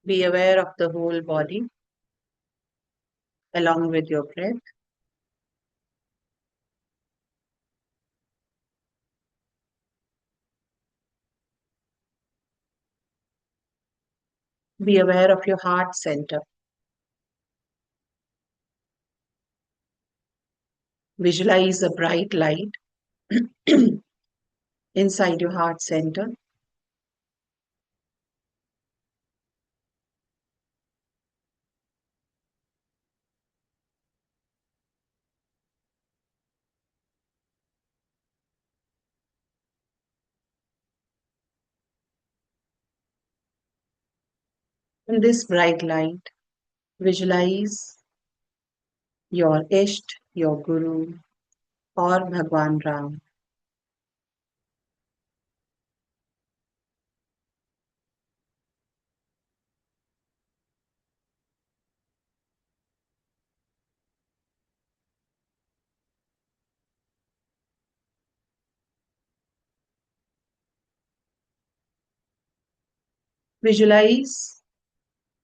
Be aware of the whole body along with your breath. Be aware of your heart center. Visualize a bright light inside your heart center. In this bright light, visualize your Isht, your Guru, or Bhagwan Ram. Visualize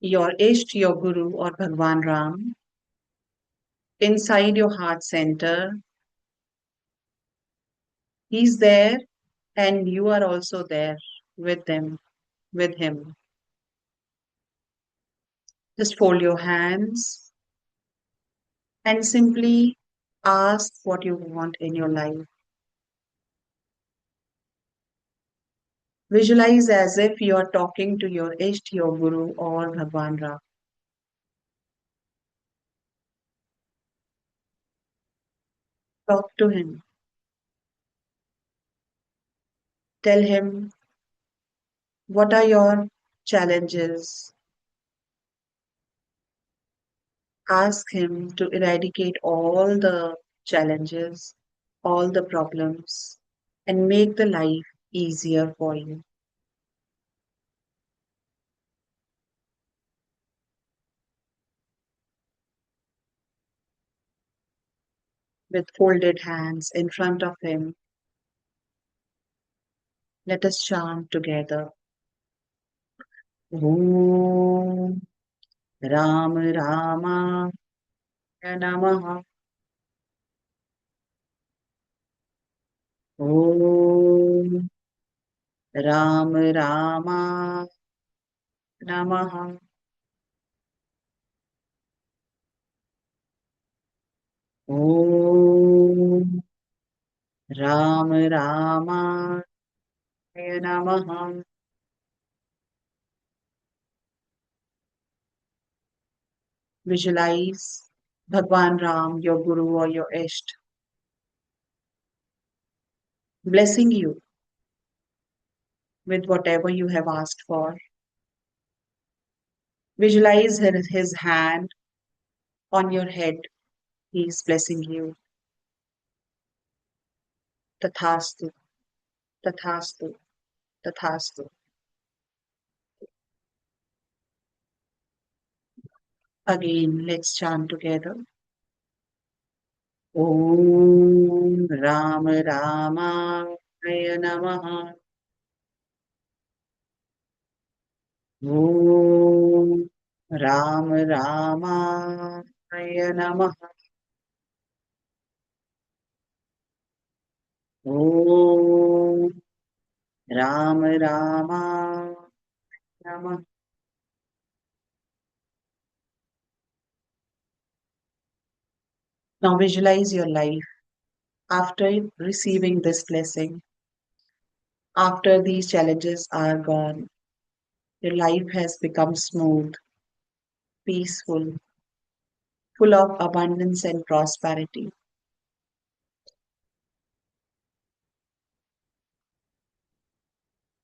your Isht, your Guru, or Bhagwan Ram inside your heart center. He's there and you are also there with them, with him. Just fold your hands and simply ask what you want in your life. Visualize as if you are talking to your Isht, your Guru, or Bhagwan Ram. Talk to him. Tell him what are your challenges. Ask him to eradicate all the challenges, all the problems, and make the life easier for you. With folded hands in front of him, let us chant together. Om Ram Rama Namaha. Om Ram Rama Namaha. Om Ram Rama Namaha. Visualize Bhagwan Ram, your Guru or your Isht, blessing you with whatever you have asked for. Visualize his hand on your head. He is blessing you. Tathastu, Tathastu, Tathastu. Again, let's chant together. Om Ram Ramaya Namaha. Om Ram Ramaya Namaha. Om Ram Rama Rama. Now visualize your life after receiving this blessing. After these challenges are gone, your life has become smooth, peaceful, full of abundance and prosperity.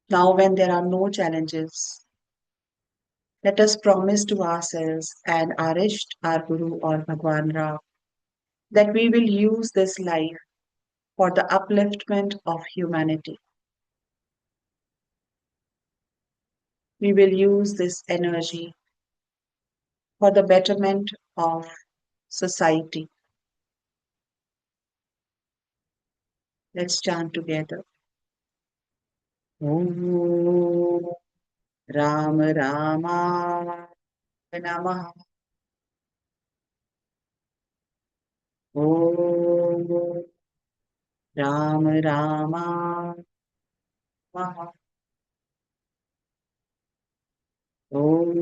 Now, when there are no challenges, let us promise to ourselves and our Isht, our Guru or Bhagwan Ram that we will use this life for the upliftment of humanity. We will use this energy for the betterment of society. Let's chant together. Om Ram रामाय नमः। ओम राम रामाय नमः। ओम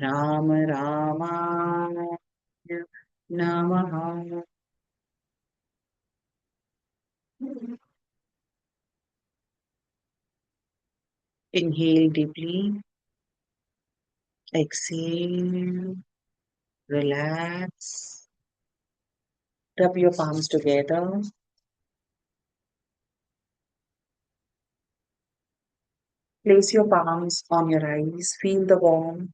राम रामाय नमः। Inhale deeply, exhale, relax, rub your palms together. Place your palms on your eyes, feel the warmth.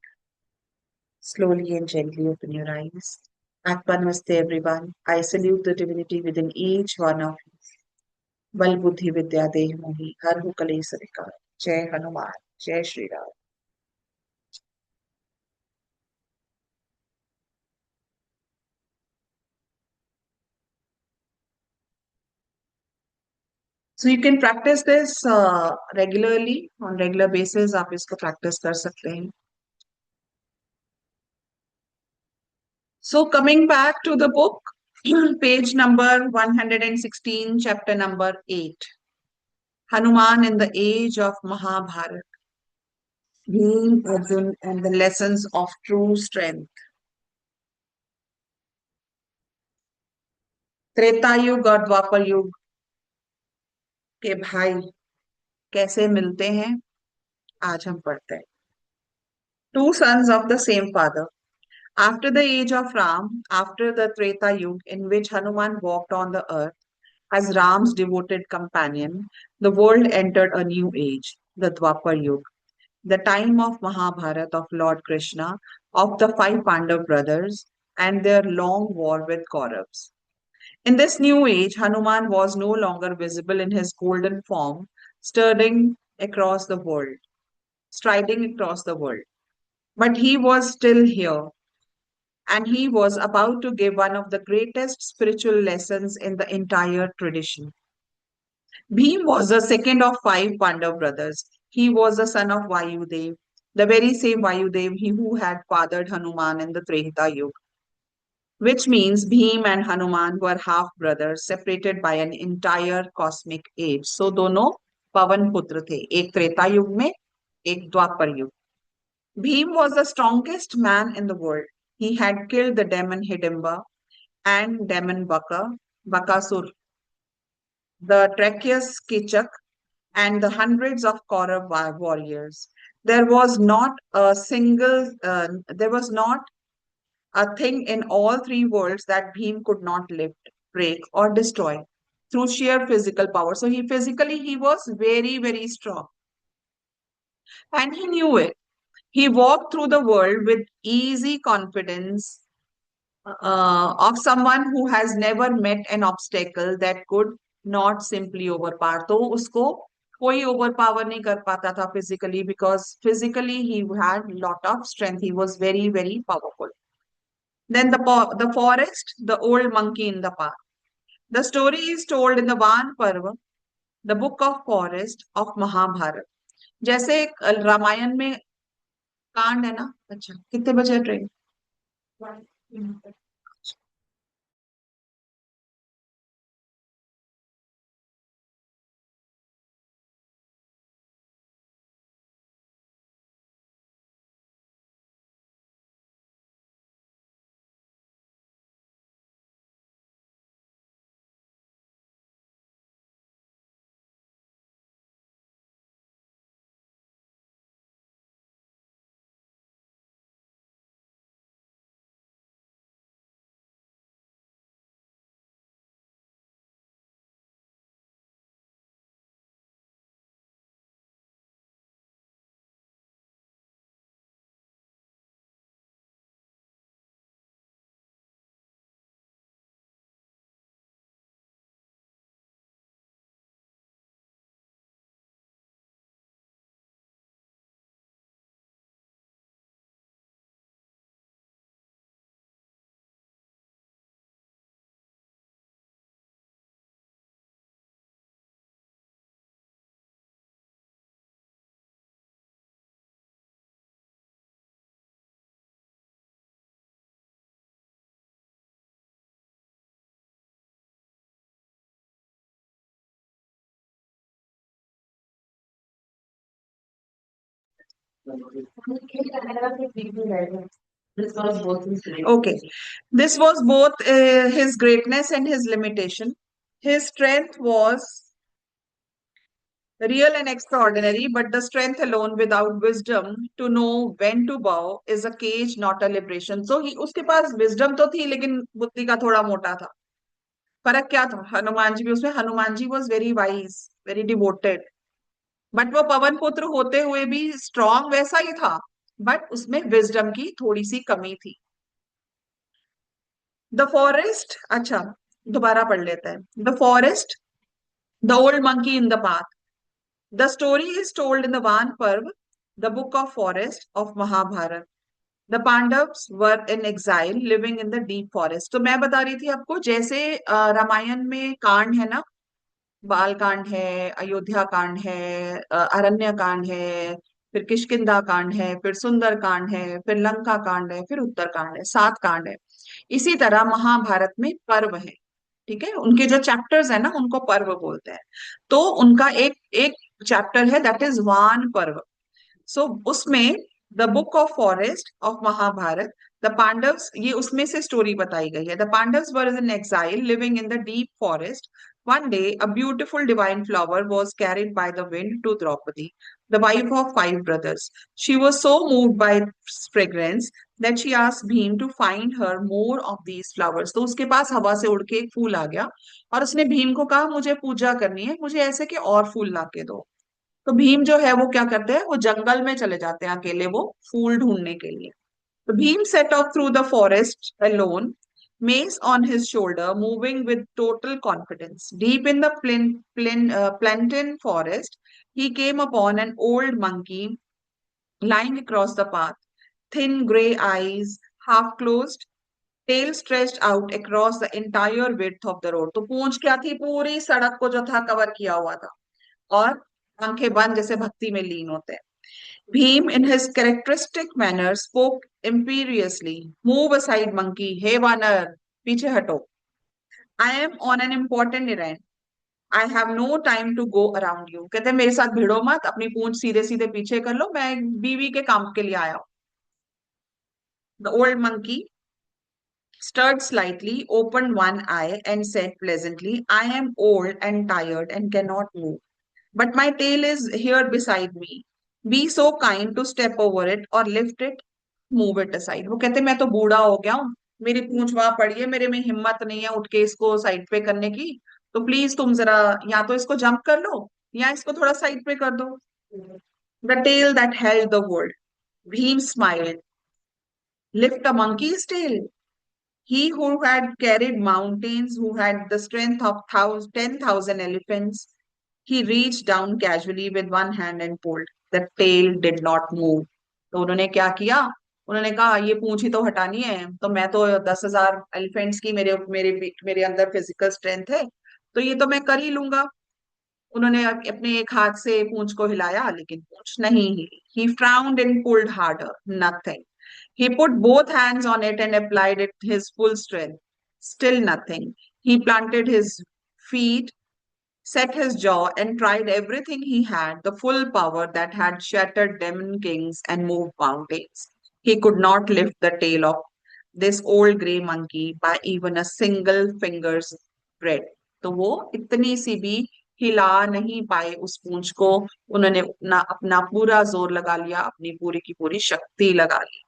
Slowly and gently open your eyes. Atma Namaste, everyone. I salute the divinity within each one of you. बल बुद्धि विद्या देह मोहि हर who कलेस विकार. जय हनुमान. जय Shri Ram. So you can practice this regularly on regular basis. आप इसको practice कर सकते हैं. So coming back to the book, page number 116, chapter number 8. Hanuman in the age of Mahabharata. Bhim, Arjun, and the lessons of true strength. Treta युग और द्वापर युग के भाई कैसे मिलते हैं आज हम पढ़ते हैं. Two sons of the same father. After the age of Ram, after the Treta Yuga in which Hanuman walked on the earth as Ram's devoted companion, the world entered a new age, the Dwapar Yuga, the time of Mahabharata of Lord Krishna, of the five Pandav brothers, and their long war with Kauravas. In this new age, Hanuman was no longer visible in his golden form, striding across the world, striding across the world. But he was still here, and he was about to give one of the greatest spiritual lessons in the entire tradition. Bhim was the second of five Pandav brothers. He was the son of Vayudev, the very same Vayudev he who had fathered Hanuman in the Treta Yuga, which means Bhim and Hanuman were half brothers separated by an entire cosmic age. So दोनों पवन पुत्र थे, एक त्रेता युग में, एक द्वापर युग. Bhim was the strongest man in the world. He had killed the demon Hidimba and demon Bakasur, the treacherous Kichak, and the hundreds of Kaurav warriors. There was not a thing in all three worlds that Bhim could not lift, break, or destroy through sheer physical power. So he was very, very strong. And he knew it. He walked through the world with easy confidence of someone who has never met an obstacle that could not simply overpower. तो उसको कोई overpower नहीं कर पाता था physically because physically he had lot of strength. He was very, very powerful. Then the forest, the old monkey in the park. The story is told in the Van Parva, the book of forest of Mahabharata. जैसे रामायण में कांड है ना. अच्छा कितने बजे train. Okay, this was both his greatness and his limitation. His strength was real and extraordinary, but the strength alone without wisdom to know when to bow is a cage, not a liberation. So he उसके पास wisdom तो थी लेकिन बुद्धि का थोड़ा मोटा था. फर्क क्या था हनुमान जी भी उसमें Hanuman ji was very wise very devoted but वो पवन पुत्र होते हुए भी स्ट्रांग वैसा ही था बट उसमें विजडम की थोड़ी सी कमी थी द फॉरेस्ट अच्छा दोबारा पढ़ लेते हैं the forest the old monkey in the path the story is told in the Vana Parva the book of forest of Mahabharata the Pandavas were in exile living in the deep forest तो मैं बता रही थी आपको जैसे रामायण में कांड है ना बाल कांड है अयोध्या कांड है अरण्य कांड है फिर किष्किंधा कांड है फिर सुंदर कांड है फिर लंका कांड है फिर उत्तर कांड है 7 कांड है इसी तरह महाभारत में पर्व है ठीक है उनके जो चैप्टर्स है ना उनको पर्व बोलते हैं तो उनका एक एक चैप्टर है that is one Parva so उसमें the book of forest of Mahabharata the Pandavs ये उसमें से स्टोरी बताई गई है the Pandavas were in exile living in the deep forest one day a beautiful divine flower was carried by the wind to Draupadi, the wife of 5 brothers. She was so moved by its fragrance that she asked Bhim to find her more of these flowers. तो उसके पास हवा से उड़ के एक फूल आ गया और उसने भीम को कहा मुझे पूजा करनी है मुझे ऐसे के और फूल ला के दो तो भीम जो है वो क्या करते हैं वो जंगल में चले जाते हैं अकेले वो फूल ढूंढने के लिए तो Bhim set off through the forest alone, mace on his shoulder, moving with total confidence. Deep in the plantain forest, he came upon an old monkey lying across the path, thin gray eyes, half closed, tail stretched out across the entire width of the road. तो पूंछ क्या थी पूरी सड़क को जो था cover किया हुआ था और आंखें बंद जैसे भक्ति में लीन होते हैं Bhim, in his characteristic manner, spoke imperiously. Move aside, monkey. Hey, Vanar. पीछे हटो. I am on an important errand. I have no time to go around you. कहते हैं मेरे साथ भिड़ो मत अपनी पूंछ सीधे सीधे पीछे कर लो मैं बीवी के काम के लिए आया हूँ. The old monkey stirred slightly, opened one eye, and said pleasantly, I am old and tired and cannot move. But my tail is here beside me. Be so kind to step over it or lift it, move it aside. वो कहते मैं तो बूढ़ा हो गया हूँ मेरी पूंछ वहां पड़ी है मेरे में हिम्मत नहीं है उठ के इसको साइड पे करने की तो प्लीज तुम जरा या तो इसको जंप कर लो या इसको थोड़ा साइड पे कर दो the tail that held the world Bhim smiled lift a monkey's tail he who had carried mountains, who had the strength of 10,000 elephants, he reached down casually with one hand and pulled. The tail did not move. तो उन्होंने क्या किया उन्होंने कहा ये पूंछ ही तो हटानी है तो मैं तो 10,000 एलिफेंट्स की मेरे मेरे मेरे अंदर फिजिकल स्ट्रेंथ है तो ये तो मैं कर ही लूंगा उन्होंने अपने एक हाथ से पूंछ को हिलाया लेकिन पूंछ नहीं हिली he frowned and pulled harder nothing he put both hands on it and applied it his full strength. Still nothing. He planted his feet, set his jaw, and tried everything he had, the full power that had shattered demon kings and moved mountains. He could not lift the tail of this old grey monkey by even a single finger's breadth. तो वो इतनी सी भी हिला नहीं पाए उस पूंछ को उन्होंने अपना अपना पूरा जोर लगा लिया अपनी पूरी की पूरी शक्ति लगा ली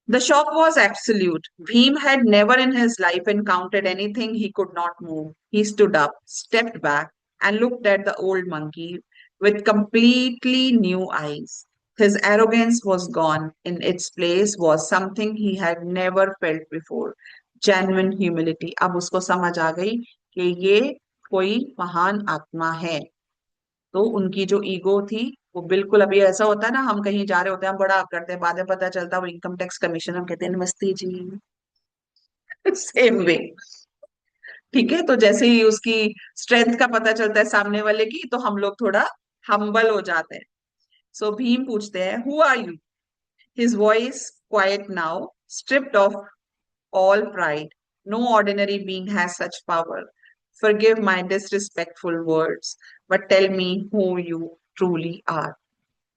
The shock was absolute. Bhim had never in his life encountered anything he could not move. He stood up, stepped back, and looked at the old monkey with completely new eyes. His arrogance was gone. In its place was something he had never felt before. Genuine humility. अब उसको समझ आ गई कि ये कोई महान आत्मा है तो उनकी जो ईगो थी वो बिल्कुल अभी ऐसा होता है ना हम कहीं जा रहे होते हैं हम बड़ा करते हैं बाद में पता चलता है वो इनकम टैक्स कमीशन हम कहते हैं नमस्ते जी सेम वे ठीक है तो जैसे ही उसकी स्ट्रेंथ का पता चलता है सामने वाले की तो हम लोग थोड़ा हम्बल हो जाते हैं सो भीम पूछते हैं who are you his voice quiet now stripped of all pride. No ordinary being has such power. Forgive my disrespectful words, but tell me who you truly are.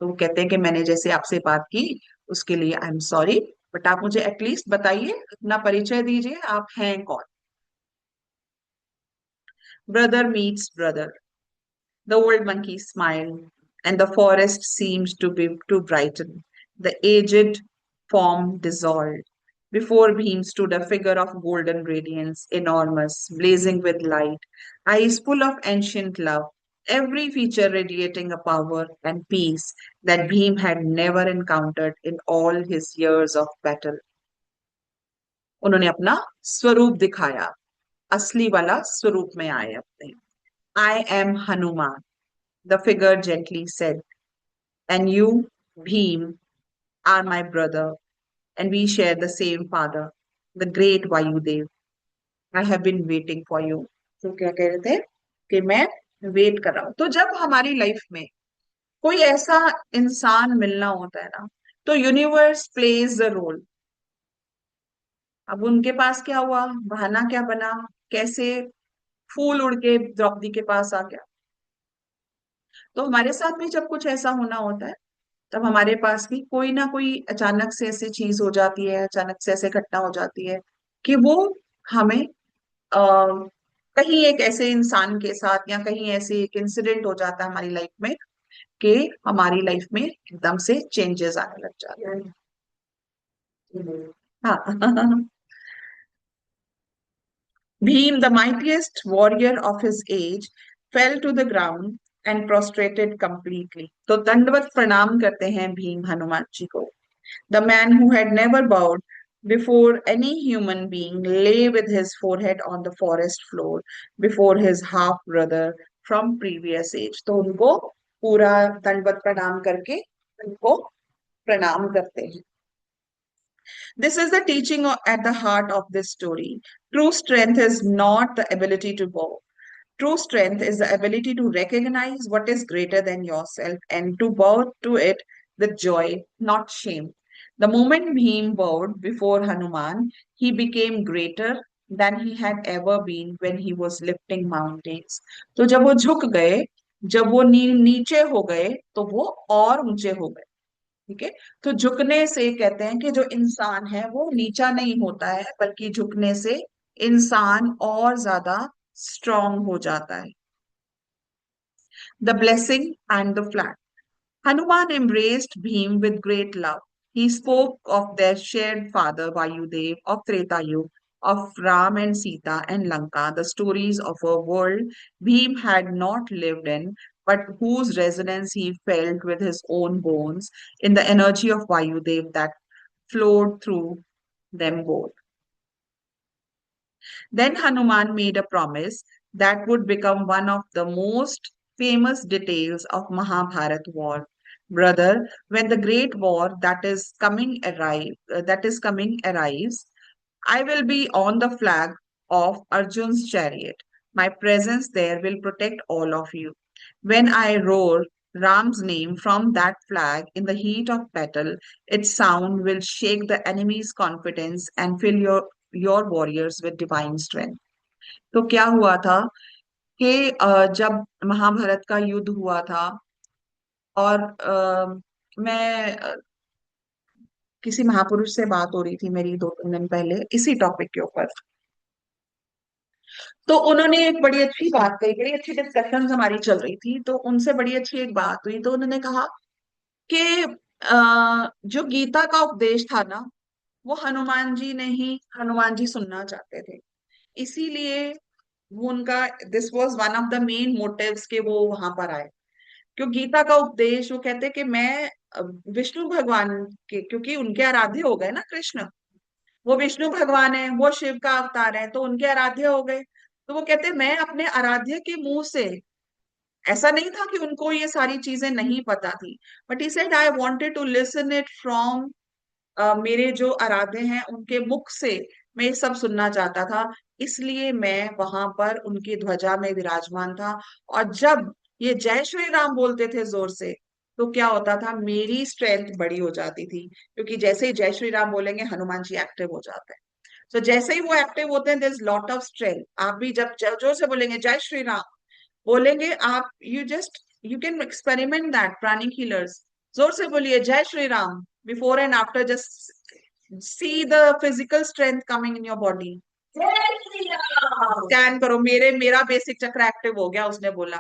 तो वो कहते हैं कि मैंने जैसे आपसे बात की उसके लिए आई एम सॉरी, बट आप मुझे एटलीस्ट बताइए, अपना परिचय दीजिए, आप हैं कौन? Brother meets brother. The old monkey smiled, and the forest seemed to brighten. The aged form dissolved. Before Bhim stood a figure of golden radiance, enormous, blazing with light, eyes full of ancient love, every feature radiating a power and peace that Bhim had never encountered in all his years of battle. उन्होंने अपना स्वरूप दिखाया, असली वाला स्वरूप में आए अपने. I am Hanuman, the figure gently said, and you, Bhim, are my brother, and we share the same father, the great Vayudev. I have been waiting for you. तो क्या कह रहे थे कि मैं वेट कर रहा हूं. तो जब हमारी लाइफ में कोई ऐसा इंसान मिलना होता है ना, तो यूनिवर्स प्लेज द रोल. अब उनके पास क्या हुआ, बहाना क्या बना, कैसे फूल उड़ के द्रौपदी के पास आ गया. तो हमारे साथ भी जब कुछ ऐसा होना होता है, तब हमारे पास भी कोई ना कोई अचानक से ऐसी चीज हो जाती है, अचानक से ऐसे घटना हो जाती है कि वो हमें कहीं एक ऐसे इंसान के साथ या कहीं ऐसे एक इंसिडेंट हो जाता है हमारी लाइफ में कि हमारी लाइफ में एकदम से चेंजेस आने लग जाते हैं. हाँ. Bhim, the mightiest warrior of his age, fell to the ground and prostrated completely. तो दंडवत प्रणाम करते हैं भीम हनुमान जी को. The man who had never bowed before any human being lay with his forehead on the forest floor before his half brother from previous age. तो उनको पूरा दंडवत प्रणाम करके उनको प्रणाम करते हैं. This is the teaching at the heart of this story. True strength is not the ability to bow. True strength is the ability to recognize what is greater than yourself and to bow to it with joy, not shame. The moment Bhim bowed before Hanuman, he became greater than he had ever been when he was lifting mountains. तो जब वो झुक गए, जब वो नीचे हो गए, तो वो और ऊंचे हो गए. ठीक है. तो झुकने से कहते हैं कि जो इंसान है वो नीचा नहीं होता है, बल्कि झुकने से इंसान और ज्यादा स्ट्रांग हो जाता है. The blessing and the flag. Hanuman embraced Bhim with great love. He spoke of their shared father Vayudev, of Treta Yuga, of Ram and Sita and Lanka, the stories of a world Bhim had not lived in, but whose resonance he felt with his own bones in the energy of Vayudev that flowed through them both. Then Hanuman made a promise that would become one of the most famous details of Mahabharat war. Brother, when the great war that is coming arrives, I will be on the flag of Arjun's chariot. My presence there will protect all of you. When I roar Ram's name from that flag in the heat of battle, its sound will shake the enemy's confidence and fill your warriors with divine strength. तो क्या हुआ था कि जब महाभारत का युद्ध हुआ था और मैं किसी महापुरुष से बात हो रही थी मेरी 2-3 दिन पहले इसी टॉपिक के ऊपर. तो उन्होंने एक बड़ी अच्छी बात कही, बड़ी अच्छी डिस्कशन हमारी चल रही थी, तो उनसे बड़ी अच्छी एक बात हुई. तो उन्होंने कहा कि जो गीता का उपदेश था ना, वो हनुमान जी सुनना चाहते थे. इसीलिए वो उनका this was one of the main motives के वो वहां पर आए. क्यों गीता का उपदेश, वो कहते कि मैं विष्णु भगवान के, क्योंकि उनके आराध्य हो गए ना कृष्ण, वो विष्णु भगवान है, वो शिव का अवतार है, तो उनके आराध्य हो गए. तो वो कहते मैं अपने आराध्य के मुंह से, ऐसा नहीं था कि उनको ये सारी चीजें नहीं पता थी, but he said I wanted to listen it from मेरे जो आराध्य हैं उनके मुख से मैं ये सब सुनना चाहता था. इसलिए मैं वहां पर उनकी ध्वजा में विराजमान था. और जब ये जय श्री राम बोलते थे जोर से, तो क्या होता था, मेरी स्ट्रेंथ बड़ी हो जाती थी, क्योंकि जैसे ही जय श्री राम बोलेंगे हनुमान जी एक्टिव हो जाते हैं. तो जैसे ही वो एक्टिव होते हैं, there is lot of strength. आप भी जब जोर से बोलेंगे जय श्री राम बोलेंगे, आप you just you can experiment that, pranic healers. जोर से बोलिए जय Shri Ram, before and after, just see the physical strength coming in your body. जय श्री राम स्कैन करो, मेरा बेसिक चक्र एक्टिव हो गया, उसने बोला।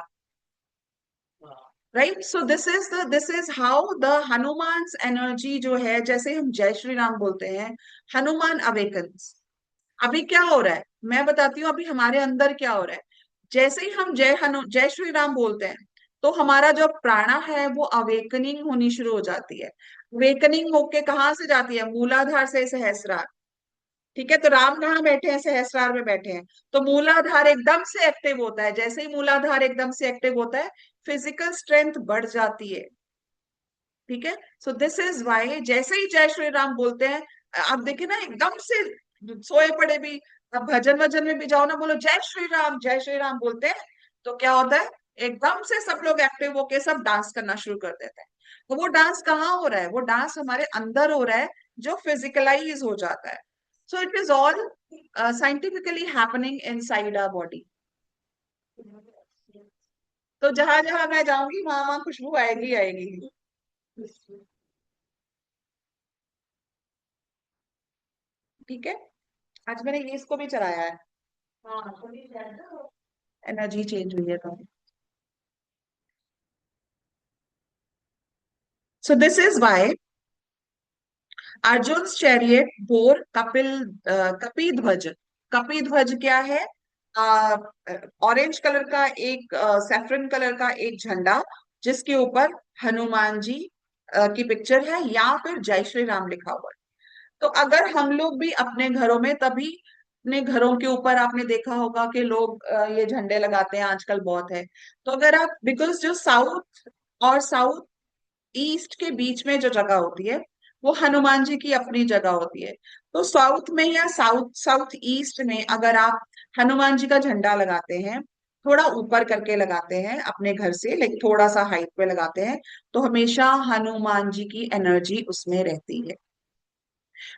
Right, so this is how the Hanuman's energy जो है, जैसे हम जय श्री राम बोलते हैं, हनुमान अवेकन्स। अभी क्या हो रहा है मैं बताती हूँ, अभी हमारे अंदर क्या हो रहा है। जैसे ही हम जय श्री राम बोलते हैं, तो हमारा जो प्राणा है वो अवेकनिंग होनी शुरू हो जाती है। अवेकनिंग होके कहाँ से जाती है? मूलाधार से सहस्रार। ठीक है, तो राम कहाँ बैठे हैं? सहस्रार में बैठे हैं। तो मूलाधार एकदम से एक्टिव होता है, जैसे ही मूलाधार एकदम से एक्टिव होता है, फिजिकल स्ट्रेंथ बढ़ जाती है। ठीक है, सो दिस इज वाई जैसे ही जय श्री राम बोलते हैं, आप देखिए ना, एकदम से सोए पड़े भी, अब भजन वजन में भी जाओ ना, बोलो जय श्री राम बोलते हैं, तो क्या होता है? एकदम से सब लोग एक्टिव होके सब डांस करना शुरू कर देते हैं। तो वो डांस कहाँ हो रहा है? वो डांस हमारे अंदर हो रहा है, जो फिजिकलाइज हो जाता है। So it is all scientifically happening inside our body. तो जहां जहां मैं जाऊंगी, वहां वहां खुशबू आएगी आएगी। ठीक है, आज मैंने ये इसको भी चढ़ाया है। एनर्जी चेंज हुई है तो। So this is why Arjun chariot bore Kapi Dhwaj. कपी ध्वज क्या है? ऑरेंज कलर का एक, सैफरन कलर का एक झंडा, जिसके ऊपर हनुमान जी की पिक्चर है, या फिर जय श्री राम लिखा हुआ है। तो अगर हम लोग भी अपने घरों में, तभी अपने घरों के ऊपर आपने देखा होगा कि लोग ये झंडे लगाते हैं, आजकल बहुत है। तो अगर आप, बिकॉज जो साउथ और साउथ ईस्ट के बीच में जो जगह होती है, वो हनुमान जी की अपनी जगह होती है। तो साउथ में या साउथ साउथ ईस्ट में अगर आप हनुमान जी का झंडा लगाते हैं, थोड़ा ऊपर करके लगाते हैं अपने घर से, लाइक थोड़ा सा हाइट पे लगाते हैं, तो हमेशा हनुमान जी की एनर्जी उसमें रहती है।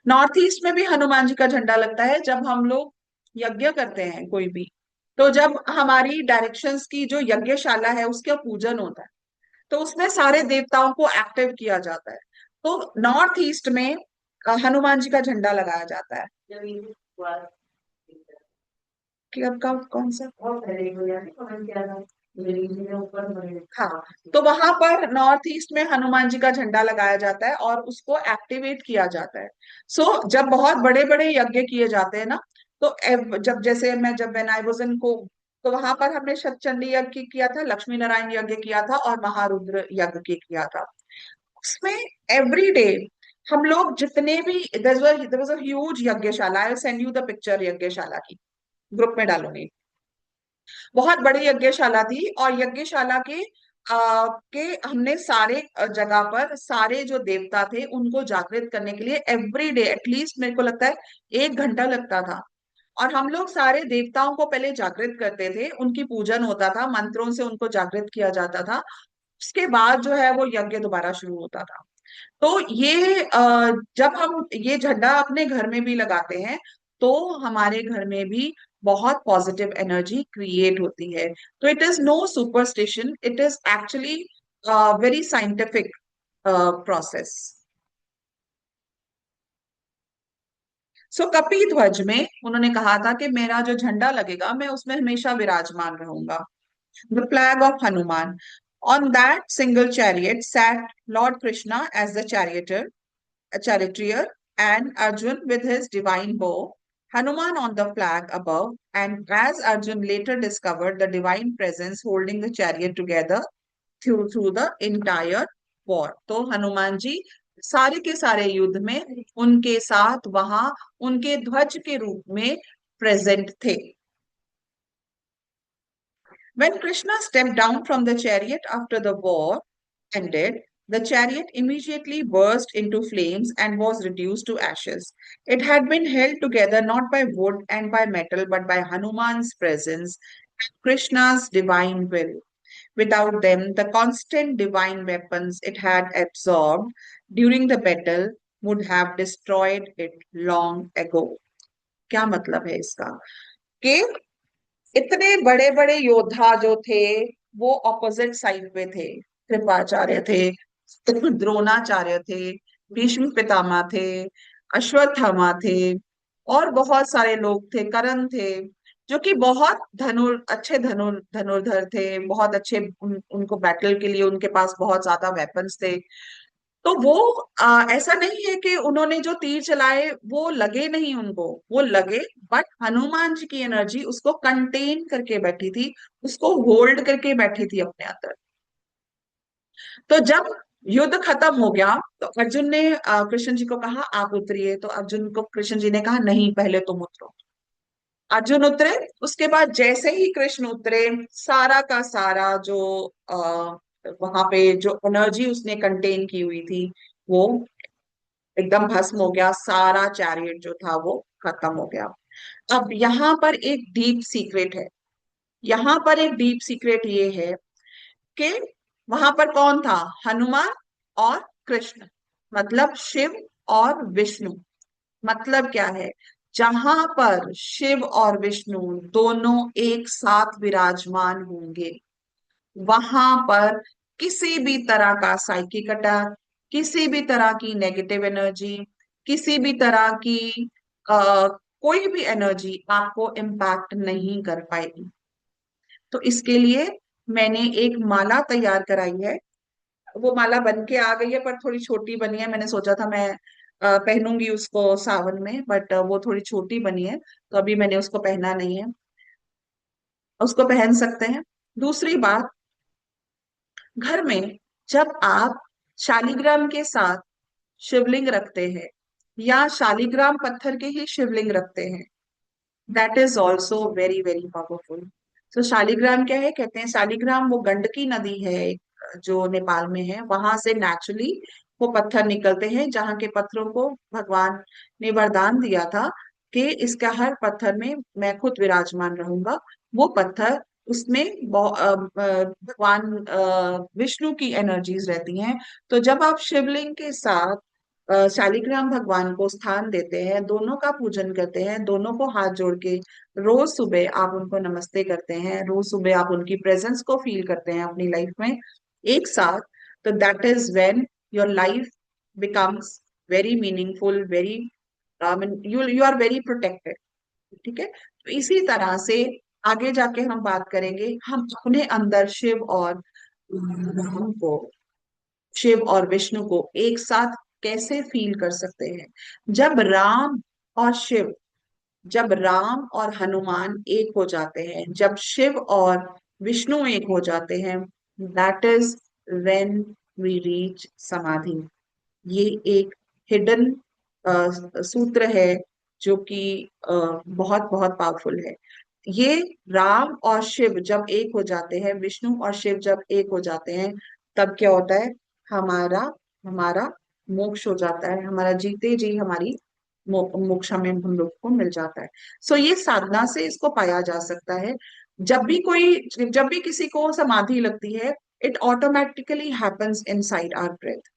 नॉर्थ ईस्ट में भी हनुमान जी का झंडा लगता है जब हम लोग यज्ञ करते हैं कोई भी। तो जब हमारी डायरेक्शंस की जो यज्ञशाला है उसका पूजन होता है, तो उसमें सारे देवताओं को एक्टिव किया जाता है। तो नॉर्थ ईस्ट में हनुमान जी का झंडा लगाया जाता है। कि अब का कौन सा? हाँ, तो वहां पर नॉर्थ ईस्ट में हनुमान जी का झंडा लगाया जाता है और उसको एक्टिवेट किया जाता है। जब बहुत बड़े बड़े यज्ञ किए जाते हैं ना, तो जब जैसे मैं जब व्हेन आई वाज इन को, तो वहां पर हमने शतचंडी यज्ञ किया था, लक्ष्मी नारायण यज्ञ किया था, और महारुद्र यज्ञ किया था। उसमें एवरी डे हम लोग जितने भी, there was a huge yagyashala, I will send you the picture यज्ञशाला की, ग्रुप में डालूंगी। बहुत बड़ी यज्ञशाला थी, और यज्ञशाला के हमने सारे जगह पर सारे जो देवता थे उनको जागृत करने के लिए एवरी डे एटलीस्ट मेरे को लगता है 1 घंटा लगता था। और हम लोग सारे देवताओं को पहले जागृत करते थे, उनकी पूजन होता था, मंत्रों से उनको जागृत किया जाता था। उसके बाद जो है वो यज्ञ दोबारा शुरू होता था। तो ये जब हम ये झंडा अपने घर में भी लगाते हैं, तो हमारे घर में भी बहुत पॉजिटिव एनर्जी क्रिएट होती है। तो it is no superstition, it is actually very scientific process. So Kapi Dhwaj में उन्होंने कहा था कि मेरा जो झंडा लगेगा, मैं उसमें हमेशा विराजमान रहूंगा। The flag of Hanuman. On that single chariot sat Lord Krishna as the charioteer, and Arjun with his divine bow, Hanuman on the flag above, and as Arjun later discovered, the divine presence holding the chariot together through the entire war. तो हनुमान जी सारे के सारे युद्ध में उनके साथ वहां उनके ध्वज के रूप में प्रेजेंट थे। When Krishna stepped down from the chariot after the war ended, the chariot immediately burst into flames and was reduced to ashes. It had been held together not by wood and by metal, but by Hanuman's presence and Krishna's divine will. Without them, the constant divine weapons it had absorbed during the battle would have destroyed it long ago. क्या मतलब है इसका? कि इतने बड़े बड़े योद्धा जो थे, वो ऑपोजिट साइड पे थे। कृपाचार्य थे, द्रोणाचार्य थे, भीष्म पितामह थे, अश्वत्थामा थे, और बहुत सारे लोग थे, कर्ण थे, जो कि बहुत अच्छे धनुर्धर थे, बहुत अच्छे, उनको बैटल के लिए उनके पास बहुत ज्यादा वेपन्स थे। तो वो ऐसा नहीं है कि उन्होंने जो तीर चलाए वो लगे नहीं उनको, वो लगे, बट हनुमान जी की एनर्जी उसको कंटेन करके बैठी थी, उसको होल्ड करके बैठी थी अपने अंदर। तो जब युद्ध खत्म हो गया तो अर्जुन ने कृष्ण जी को कहा आप उतरिए, तो अर्जुन को कृष्ण जी ने कहा नहीं, पहले तुम उतरो। अर्जुन उतरे। उसके बाद जैसे ही कृष्ण उतरे, सारा का सारा जो आ, वहां पे जो एनर्जी उसने कंटेन की हुई थी वो एकदम भस्म हो गया, सारा चैरियट जो था वो खत्म हो गया। अब यहाँ पर एक डीप सीक्रेट है, यहाँ पर एक डीप सीक्रेट ये है कि वहां पर कौन था? हनुमान और कृष्ण, मतलब शिव और विष्णु। मतलब क्या है? जहां पर शिव और विष्णु दोनों एक साथ विराजमान होंगे, वहां पर किसी भी तरह का साइकिक अटैक, किसी भी तरह की नेगेटिव एनर्जी, किसी भी तरह की कोई भी एनर्जी आपको इम्पैक्ट नहीं कर पाएगी। तो इसके लिए मैंने एक माला तैयार कराई है। वो माला बन के आ गई है पर थोड़ी छोटी बनी है। मैंने सोचा था मैं पहनूंगी उसको सावन में, बट वो थोड़ी छोटी बनी है, तो अभी मैंने उसको पहना नहीं है। उसको पहन सकते हैं। दूसरी बात, घर में जब आप शालिग्राम के साथ शिवलिंग रखते हैं, या शालिग्राम पत्थर के ही शिवलिंग रखते हैं, that is also very very powerful. तो शालिग्राम क्या है? कहते हैं शालिग्राम वो गंडकी नदी है जो नेपाल में है, वहां से नेचुरली वो पत्थर निकलते हैं, जहाँ के पत्थरों को भगवान ने वरदान दिया था कि इसका हर पत्थर में मैं खुद विराजमान रहूंगा। वो पत्थर, उसमें भगवान विष्णु की एनर्जीज रहती हैं। तो जब आप शिवलिंग के साथ शालिग्राम भगवान को स्थान देते हैं, दोनों का पूजन करते हैं, दोनों को हाथ जोड़ के रोज सुबह आप उनको नमस्ते करते हैं, रोज सुबह आप उनकी प्रेजेंस को फील करते हैं अपनी लाइफ में एक साथ, तो that is when your life becomes very meaningful, very you you are very protected. ठीक है? तो इसी तरह से आगे जाके हम बात करेंगे, हम अपने अंदर राम को शिव और विष्णु को एक साथ कैसे फील कर सकते हैं। जब राम और शिव, जब राम और हनुमान एक हो जाते हैं, जब शिव और विष्णु एक हो जाते हैं, that is when we reach samadhi. ये एक हिडन सूत्र है जो कि बहुत बहुत पावरफुल है। ये राम और शिव जब एक हो जाते हैं, विष्णु और शिव जब एक हो जाते हैं, तब क्या होता है? हमारा हमारा मोक्ष हो जाता है, हमारा जीते जी हमारी मोक्ष हमें हम लोग को मिल जाता है। सो ये साधना से इसको पाया जा सकता है। जब भी किसी को समाधि लगती है, it automatically happens inside our breath.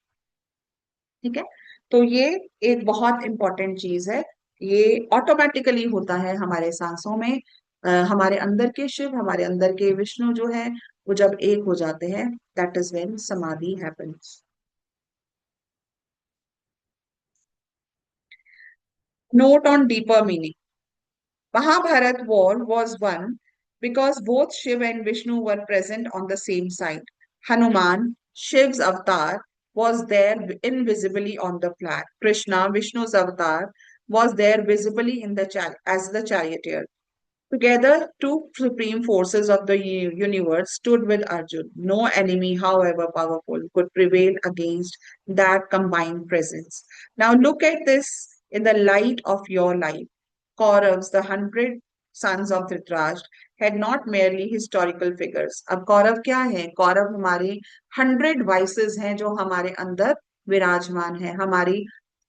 ठीक है? तो ये एक बहुत इंपॉर्टेंट चीज है। ये ऑटोमेटिकली होता है हमारे सांसों में। हमारे अंदर के शिव, हमारे अंदर के विष्णु जो है, वो जब एक हो जाते हैं, दैट इज व्हेन समाधि happens. Note on deeper meaning. Mahabharat war was won because both Shiv and Vishnu were present on the same side. Hanuman, Shiv's avatar, was there invisibly on the flag. Krishna, Vishnu's avatar, was there visibly in the as the charioteer. Together, two supreme forces of the universe stood with Arjun. No enemy, however powerful, could prevail against that combined presence. Now, look at this in the light of your life. Kauravas, the 100 sons of Dhritarashtra, had not merely historical figures. अब कौरव क्या है? कौरव हमारे 100 vices हैं जो हमारे अंदर विराजमान है। हमारी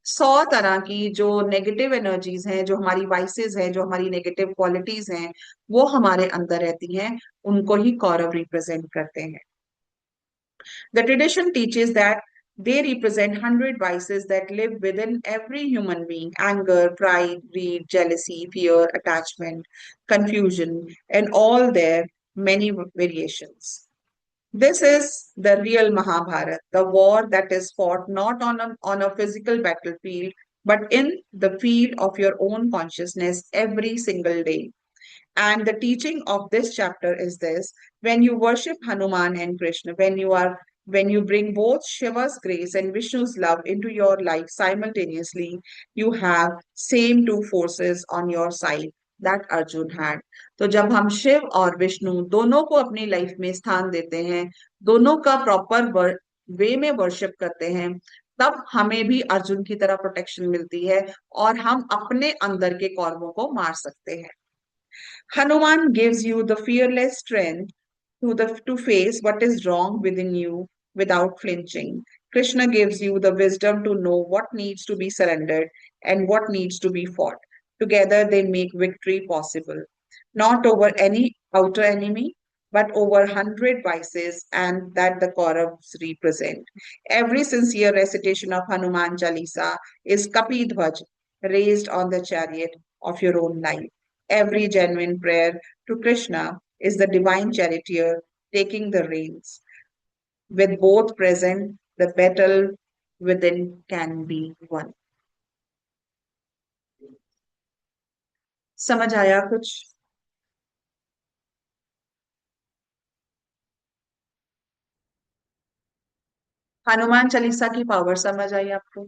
100 तरह की जो नेगेटिव एनर्जीज हैं, जो हमारी वाइसेस हैं, जो हमारी नेगेटिव क्वालिटीज हैं, वो हमारे अंदर रहती हैं। उनको ही कौरव रिप्रेजेंट करते हैं। The tradition teaches that they represent 100 vices that live within every human being: anger, pride, greed, jealousy, fear, attachment, confusion, and all their many variations. This is the real Mahabharata, the war that is fought not on a physical battlefield, but in the field of your own consciousness every single day. And the teaching of this chapter is this: when you worship Hanuman and Krishna, when you bring both Shiva's grace and Vishnu's love into your life simultaneously, you have same two forces on your side that Arjun had. तो जब हम शिव और विष्णु दोनों को अपनी life में स्थान देते हैं, दोनों का प्रॉपर वे में वर्शिप करते हैं, तब हमें भी अर्जुन की तरह प्रोटेक्शन मिलती है और हम अपने अंदर के कौरवों को मार सकते हैं. Hanuman gives you the fearless strength to face what is wrong within you without flinching. Krishna gives you the wisdom to know what needs to be surrendered and what needs to be fought. Together, they make victory possible, not over any outer enemy, but over 100 vices and that the Kauravas represent. Every sincere recitation of Hanuman Chalisa is Kapi Dhwaj, raised on the chariot of your own life. Every genuine prayer to Krishna is the divine charioteer taking the reins. With both present, the battle within can be won. समझ आया कुछ? हनुमान चालीसा की power समझ आई आपको?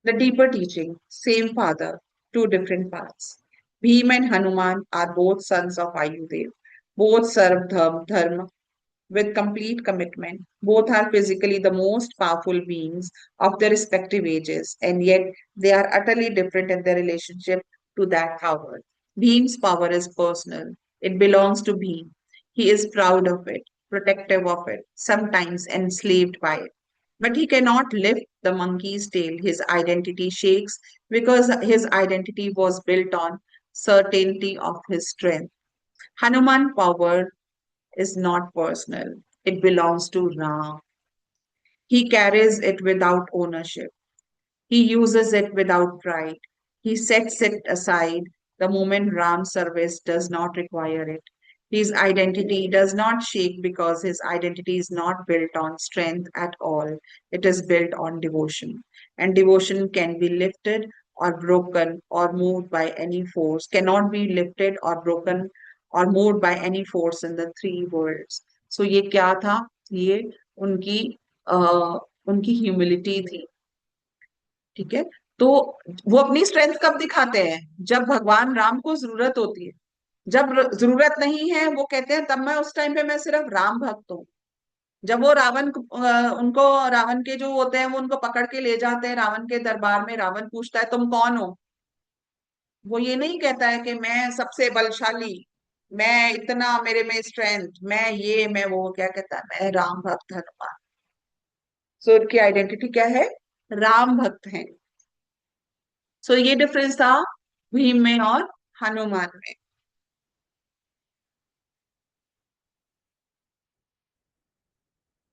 The deeper teaching, same father, two different paths. Bhim and Hanuman are both sons of Ayudev. Both serve dharma with complete commitment. Both are physically the most powerful beings of their respective ages, and yet they are utterly different in their relationship to that power. Bhim's power is personal, it belongs to Bhim. He is proud of it, protective of it, sometimes enslaved by it. But he cannot lift the monkey's tail. His identity shakes because his identity was built on certainty of his strength. Hanuman power is not personal. It belongs to Ram. He carries it without ownership. He uses it without pride. He sets it aside the moment Ram's service does not require it. His identity does not shake because his identity is not built on strength at all. It is built on devotion. And devotion can be lifted or broken or moved by any force, cannot be lifted or broken or moved by any force in the three worlds. So ये क्या था? ये उनकी उनकी humility थी. ठीक है. तो वो अपनी स्ट्रेंथ कब दिखाते हैं? जब भगवान राम को जरूरत होती है. जब जरूरत नहीं है वो कहते हैं तब मैं उस टाइम पे मैं सिर्फ राम भक्त हूँ. जब वो उनको रावण के जो होते हैं वो उनको पकड़ के ले जाते हैं रावण के दरबार में. रावण पूछता है तुम कौन हो? वो ये नहीं कहता है कि मैं सबसे बलशाली, मैं इतना मेरे में स्ट्रेंथ, मैं ये मैं वो. क्या कहता है? मैं राम भक्त हनुमान. सो उनकी आइडेंटिटी क्या है? राम भक्त हैं. सो ये डिफरेंस था भीम में और हनुमान में.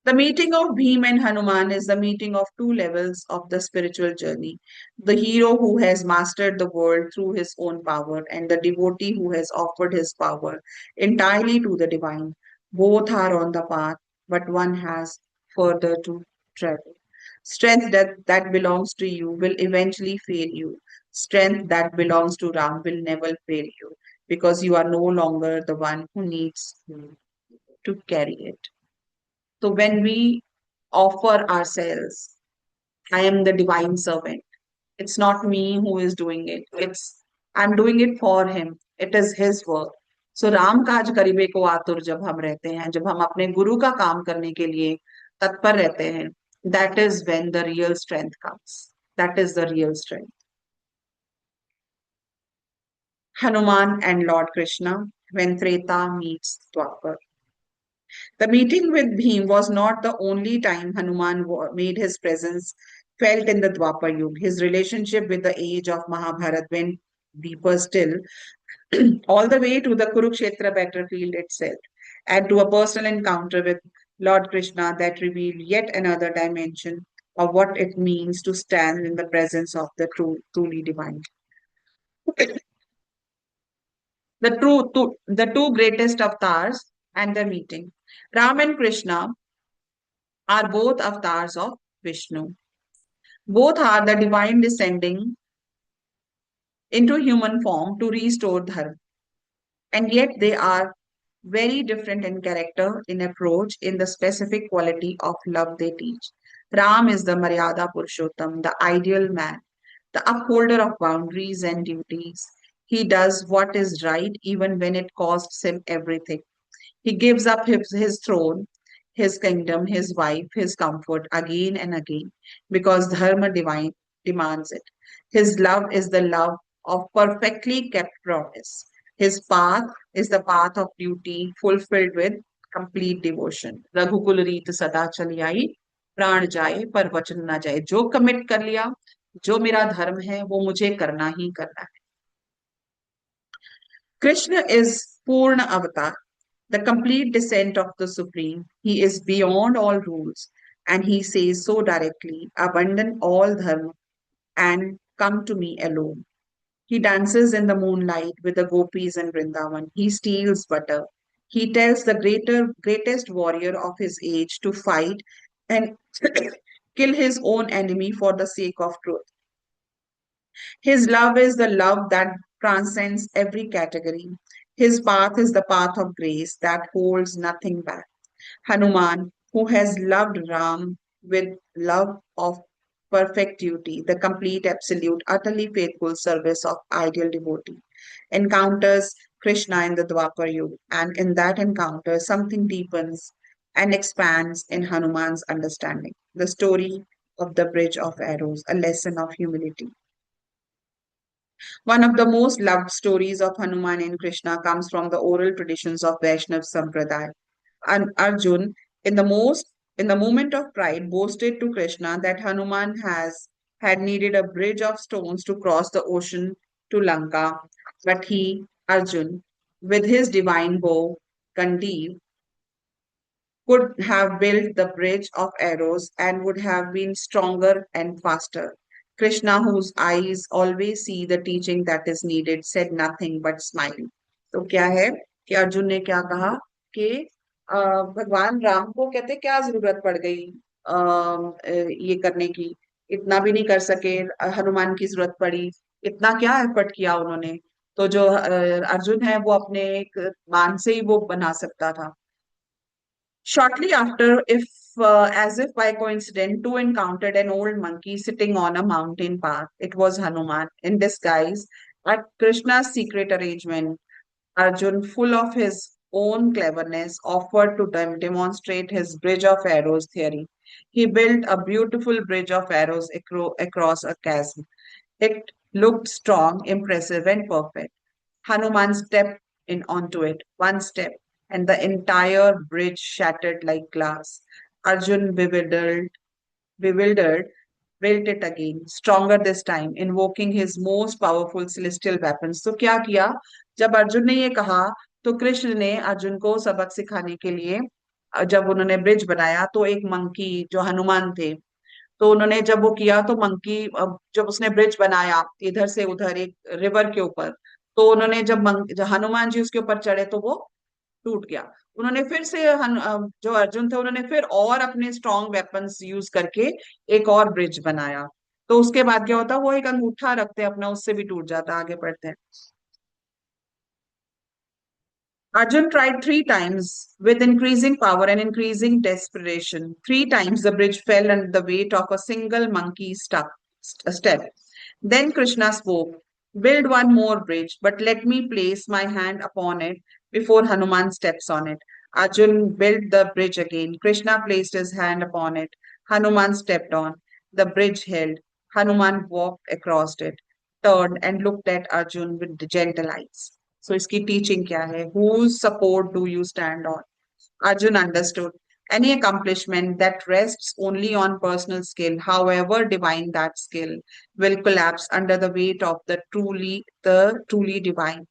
The meeting of Bhim and Hanuman is the meeting of two levels of the spiritual journey. The hero who has mastered the world through his own power, and the devotee who has offered his power entirely to the divine. Both are on the path, but one has further to travel. Strength that belongs to you will eventually fail you. Strength that belongs to Ram will never fail you because you are no longer the one who needs to carry it. So when we offer ourselves, I am the divine servant. It's not me who is doing it. I'm doing it for him. It is his work. So Ram काज करिबे को आतुर जब हम रहते हैं, जब हम अपने गुरु का काम करने के लिए तत्पर रहते हैं, that is when the real strength comes. That is the real strength. Hanuman and Lord Krishna when Treta meets Dwapar. The meeting with Bhim was not the only time Hanuman made his presence felt in the Dwapar Yuga. His relationship with the age of Mahabharata went deeper still, all the way to the Kurukshetra battlefield itself, and to a personal encounter with Lord Krishna that revealed yet another dimension of what it means to stand in the presence of the truly divine. The two greatest avatars and their meeting. Ram and Krishna are both avatars of Vishnu. Both are the divine descending into human form to restore dharma. And yet they are very different in character, in approach, in the specific quality of love they teach. Ram is the Maryada Purushottam, the ideal man, the upholder of boundaries and duties. He does what is right even when it costs him everything. He gives up his throne, his kingdom, his wife, his comfort again and again because Dharma divine demands it. His love is the love of perfectly kept promise. His path is the path of duty fulfilled with complete devotion. रघुकुल रीत सदा चली आई प्राण जाए पर वचन ना जाए जो कमिट कर लिया जो मेरा धर्म है वो मुझे करना ही करना है. Krishna is Purna Avatar, the complete descent of the Supreme. He is beyond all rules, and he says so directly, abandon all dharma and come to me alone. He dances in the moonlight with the gopis in Vrindavan. He steals butter. He tells the greatest warrior of his age to fight and kill his own enemy for the sake of truth. His love is the love that transcends every category. His path is the path of grace that holds nothing back. Hanuman, who has loved Ram with love of perfect duty, the complete, absolute, utterly faithful service of ideal devotee, encounters Krishna in the Dwapar Yuga, and in that encounter, something deepens and expands in Hanuman's understanding. The story of the bridge of arrows, a lesson of humility. One of the most loved stories of Hanuman and Krishna comes from the oral traditions of Vaishnav Sampradaya. And Arjun, in the most in the moment of pride, boasted to Krishna that Hanuman has had needed a bridge of stones to cross the ocean to Lanka, but he, Arjun, with his divine bow, Gandiv, could have built the bridge of arrows and would have been stronger and faster. Krishna, whose eyes always see the teaching that is needed, said nothing but smiled. तो क्या है कि अर्जुन ने क्या कहा कि भगवान राम को कहते क्या जरूरत पड़ गई ये करने की इतना भी नहीं कर सके हनुमान की जरूरत पड़ी इतना क्या एफर्ट किया उन्होंने तो जो अर्जुन है वो अपने एक बाण से ही वो बना सकता था. Shortly after, if as if by coincidence, two encountered an old monkey sitting on a mountain path. It was Hanuman in disguise at Krishna's secret arrangement. Arjun, full of his own cleverness, offered to demonstrate his bridge of arrows theory. He built a beautiful bridge of arrows across a chasm. It looked strong, impressive, and perfect. Hanuman stepped in onto it, one step, and the entire bridge shattered like glass. Arjun, bewildered, built it again, stronger this time, invoking his most powerful celestial weapons. तो क्या किया जब अर्जुन ने ये कहा तो कृष्ण ने अर्जुन को सबक सिखाने के लिए जब उन्होंने ब्रिज बनाया तो एक मंकी जो हनुमान थे तो उन्होंने जब वो किया तो मंकी जब उसने ब्रिज बनाया इधर से उधर एक रिवर के ऊपर तो उन्होंने जब हनुमान जी उसके ऊपर चढ़े तो वो टूट गया. उन्होंने फिर से जो अर्जुन थे उन्होंने फिर और अपने स्ट्रॉन्ग वेपन्स यूज करके एक और ब्रिज बनाया. तो उसके बाद क्या होता वो एक अंगूठा रखते हैं अपना उससे भी टूट जाता. आगे बढ़ते हैं. Arjun tried 3 times with increasing power and increasing desperation. 3 times the bridge fell under the weight of a single monkey step. Then Krishna spoke, build one more bridge, but let me place my hand upon it before Hanuman steps on it. Arjun built the bridge again. Krishna placed his hand upon it. Hanuman stepped on. The bridge held. Hanuman walked across it, turned and looked at Arjun with gentle eyes. So iski teaching kya hai? Whose support do you stand on? Arjun understood. Any accomplishment that rests only on personal skill, however divine that skill, will collapse under the weight of the truly divine.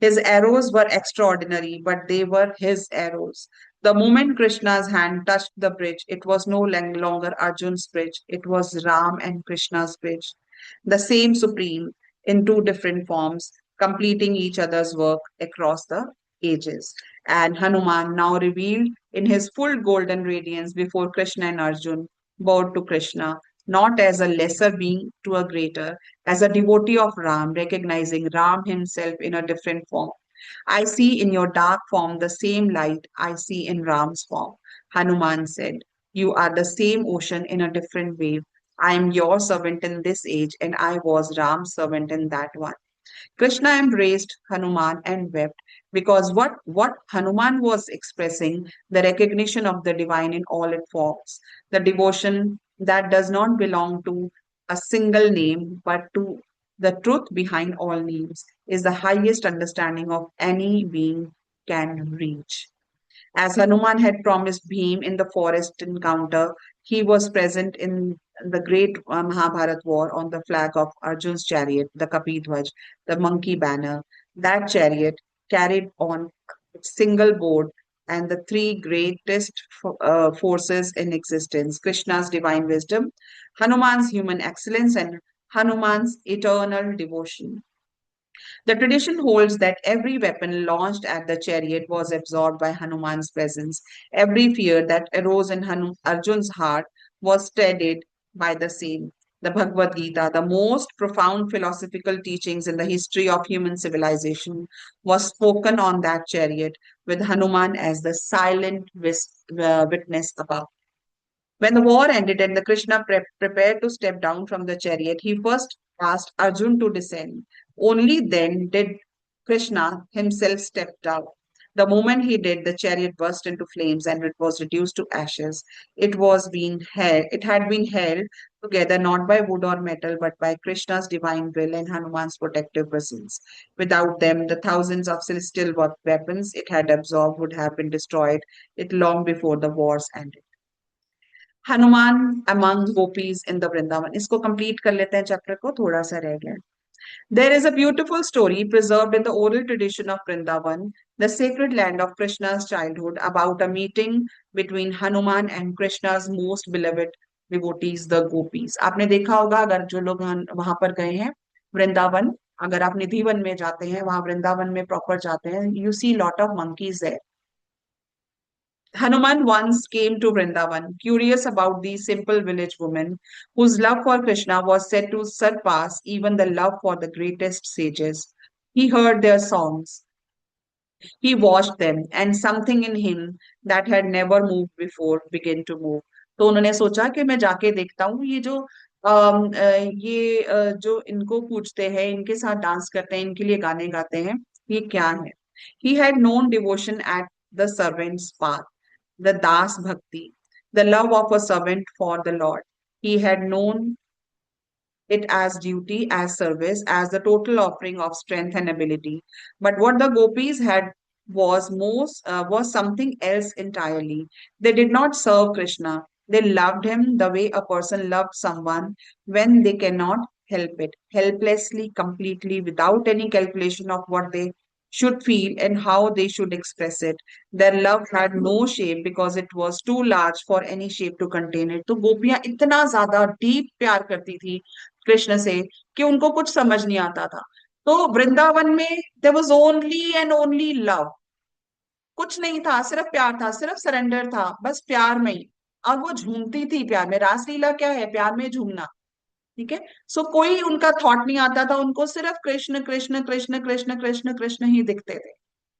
His arrows were extraordinary, but they were his arrows. The moment Krishna's hand touched the bridge, it was no longer Arjun's bridge, it was Ram and Krishna's bridge. The same supreme in two different forms, completing each other's work across the ages. And Hanuman, now revealed in his full golden radiance before Krishna and Arjun, bowed to Krishna, not as a lesser being to a greater, as a devotee of Ram, recognizing Ram himself in a different form. I see in your dark form the same light I see in Ram's form. Hanuman said, you are the same ocean in a different wave. I am your servant in this age, and I was Ram's servant in that one. Krishna embraced Hanuman and wept because what Hanuman was expressing, the recognition of the divine in all its forms, the devotion that does not belong to a single name but to the truth behind all names, is the highest understanding of any being can reach. As Hanuman had promised Bhim in the forest encounter, he was present in the great Mahabharat war on the flag of Arjun's chariot, the Kapidhwaj, the monkey banner. That chariot carried on its single board and the three greatest forces in existence: Krishna's divine wisdom, Hanuman's human excellence, and Hanuman's eternal devotion. The tradition holds that every weapon launched at the chariot was absorbed by Hanuman's presence. Every fear that arose in Arjun's heart was steadied by the same. The Bhagavad Gita, the most profound philosophical teachings in the history of human civilization, was spoken on that chariot with Hanuman as the silent witness above. When the war ended and the Krishna prepared to step down from the chariot, he first asked Arjun to descend. Only then did Krishna himself step down. The moment he did, the chariot burst into flames and it was reduced to ashes. It had been held together not by wood or metal, but by Krishna's divine will and Hanuman's protective presence. Without them, the thousands of celestial weapons it had absorbed would have been destroyed it long before the wars ended. Hanuman among gopis in the Vrindavan. इसको complete कर लेते हैं chapter को, थोड़ा सा रह गया. There is a beautiful story preserved in the oral tradition of Vrindavan, the sacred land of Krishna's childhood, about a meeting between Hanuman and Krishna's most beloved devotees, the gopis. आपने देखा होगा अगर जो लोग वहां पर गए हैं वृंदावन, अगर आप निधिवन में जाते हैं, वहां वृंदावन में प्रॉपर जाते हैं, you see lot of monkeys there. Hanuman once came to Vrindavan, curious about these simple village women whose love for Krishna was said to surpass even the love for the greatest sages. He heard their songs, he watched them, and something in him that had never moved before began to move. तो उन्होंने सोचा कि मैं जाके देखता हूँ ये जो जो इनको पूजते हैं, इनके साथ डांस करते हैं, इनके लिए गाने गाते हैं, ये क्या है? He had known devotion at the servant's path, the Das Bhakti, the love of a servant for the Lord. He had known it as duty, as service, as the total offering of strength and ability. But what the gopis had was something else entirely. They did not serve Krishna. They loved him the way a person loved someone when they cannot help it, helplessly, completely, without any calculation of what they should feel and how they should express it. Their love had no shape because it was too large for any shape to contain it. तो गोपियां इतना ज्यादा deep प्यार करती थी कृष्ण से कि उनको कुछ समझ नहीं आता था. तो वृंदावन में there was only and only love. कुछ नहीं था, सिर्फ प्यार था, सिर्फ सरेंडर था, बस प्यार में ही. और वो झूमती थी प्यार में. रासलीला क्या है? प्यार में झूमना. ठीक है. सो कोई उनका थॉट नहीं आता था, उनको सिर्फ कृष्ण कृष्ण कृष्ण कृष्ण कृष्ण कृष्ण ही दिखते थे.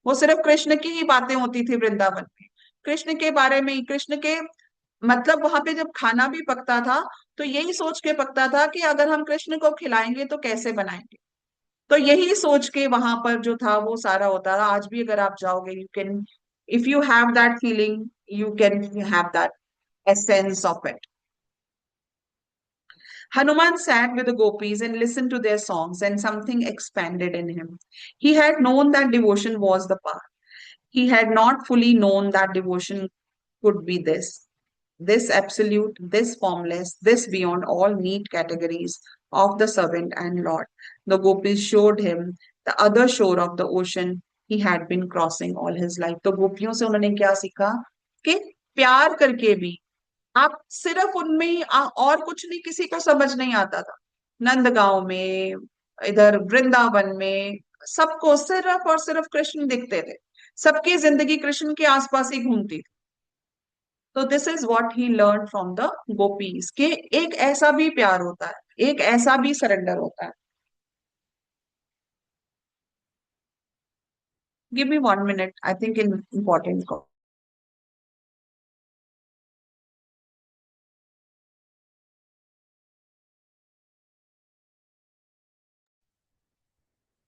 वो सिर्फ कृष्ण की ही बातें होती थी वृंदावन में, कृष्ण के बारे में ही, कृष्ण के मतलब वहां पे जब खाना भी पकता था तो यही सोच के पकता था कि अगर हम कृष्ण को खिलाएंगे तो कैसे बनाएंगे. तो यही सोच के वहां पर जो था वो सारा होता था. आज भी अगर आप जाओगे, you can, if you have that feeling, you can have that essence of it. Hanuman sat with the gopis and listened to their songs, and something expanded in him. He had known that devotion was the path. He had not fully known that devotion could be this absolute, this formless, this beyond all neat categories of the servant and Lord. The gopis showed him the other shore of the ocean he had been crossing all his life. तो गोपियों से उन्होंने क्या सीखा? कि प्यार करके भी आप सिर्फ उनमें ही और कुछ नहीं, किसी को समझ नहीं आता था। नंदगांव में, इधर वृंदावन में, सबको सिर्फ और सिर्फ कृष्ण दिखते थे। सबकी जिंदगी कृष्ण के आसपास ही घूमती थी। तो this is what he learn from the gopis, कि एक ऐसा भी प्यार होता है, एक ऐसा भी सरेंडर होता है। Give me 1 minute, I think in important.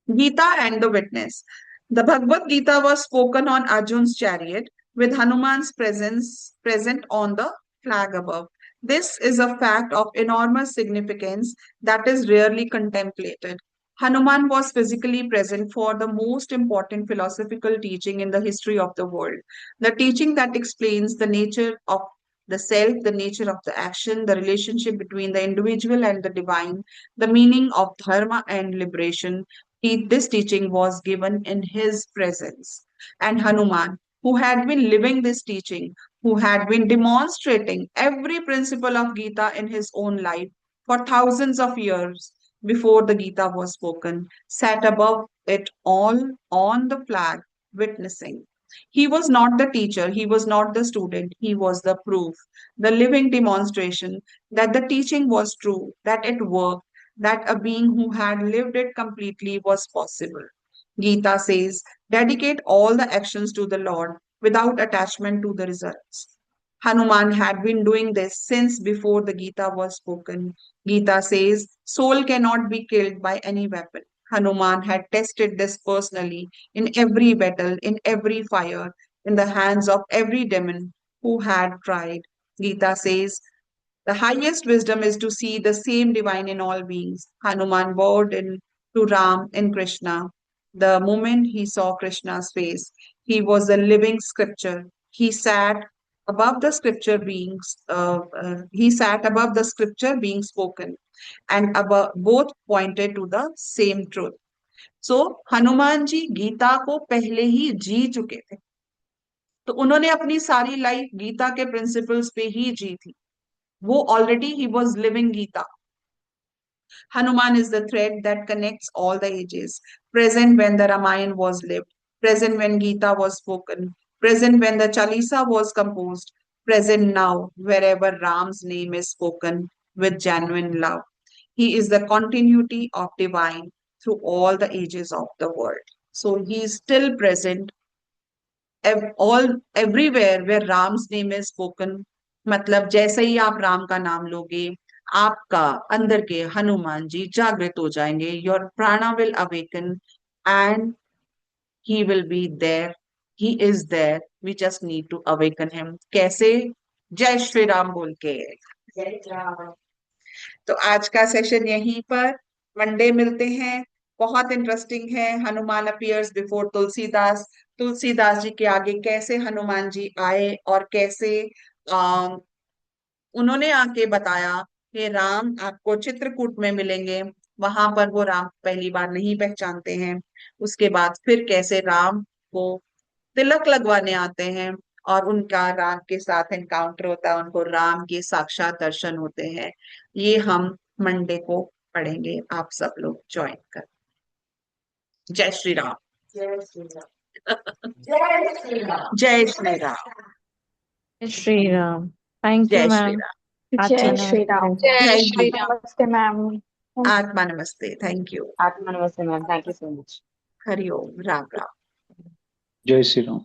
Gita and the Witness. The Bhagavad Gita was spoken on Arjun's chariot with Hanuman's presence present on the flag above. This is a fact of enormous significance that is rarely contemplated. Hanuman was physically present for the most important philosophical teaching in the history of the world. The teaching that explains the nature of the self, the nature of the action, the relationship between the individual and the divine, the meaning of dharma and liberation, this teaching was given in his presence. And Hanuman, who had been living this teaching, who had been demonstrating every principle of Gita in his own life for thousands of years before the Gita was spoken, sat above it all on the flag, witnessing. He was not the teacher, he was not the student, he was the proof, the living demonstration that the teaching was true, that it worked, that a being who had lived it completely was possible. Gita says, dedicate all the actions to the Lord without attachment to the results. Hanuman had been doing this since before the Gita was spoken. Gita says, soul cannot be killed by any weapon. Hanuman had tested this personally in every battle, in every fire, in the hands of every demon who had tried. Gita says, the highest wisdom is to see the same divine in all beings. Hanuman bowed in to Ram in Krishna. The moment he saw Krishna's face, he was a living scripture. He sat above the scripture being spoken, and above, both pointed to the same truth. So Hanuman ji Gita को पहले ही जी चुके थे, तो उन्होंने अपनी सारी life Gita के principles पे ही जी थी। वो already he was living Gita. Hanuman is the thread that connects all the ages, present when the Ramayana was lived, present when Gita was spoken, present when the Chalisa was composed, present now wherever Ram's name is spoken with genuine love. He is the continuity of divine through all the ages of the world. So he is still present all everywhere where Ram's name is spoken. मतलब जैसे ही आप राम का नाम लोगे, आपका अंदर के हनुमान जी जागृत हो जाएंगे। Your prana will awaken and he will be there, he is there, we just need to awaken him. कैसे? जय श्री राम बोल के। जय श्री राम। तो आज का सेशन यहीं पर, मंडे मिलते हैं। बहुत इंटरेस्टिंग है। Hanuman appears before Tulsidas. तुलसीदास जी के आगे कैसे हनुमान जी आए और कैसे उन्होंने आके बताया कि राम आपको चित्रकूट में मिलेंगे। वहां पर वो राम पहली बार नहीं पहचानते हैं। उसके बाद फिर कैसे राम को तिलक लगवाने आते हैं और उनका राम के साथ एनकाउंटर होता है, उनको राम के साक्षात दर्शन होते हैं। ये हम मंडे को पढ़ेंगे, आप सब लोग ज्वाइन कर। जय श्री राम। जय श्री राम। जय श्री राम। जय श्री राम। जय श्री राम। थैंक यू जय श्री मैम। राम। आत्मा जय श्री राम। नमस्ते। जय थैंक श्री यू। राम। नमस्ते मैम। आत्मा नमस्ते। Thank you. आत्मा नमस्ते ma'am, thank you so much. Hariom. Ram Ram. जय श्री राम।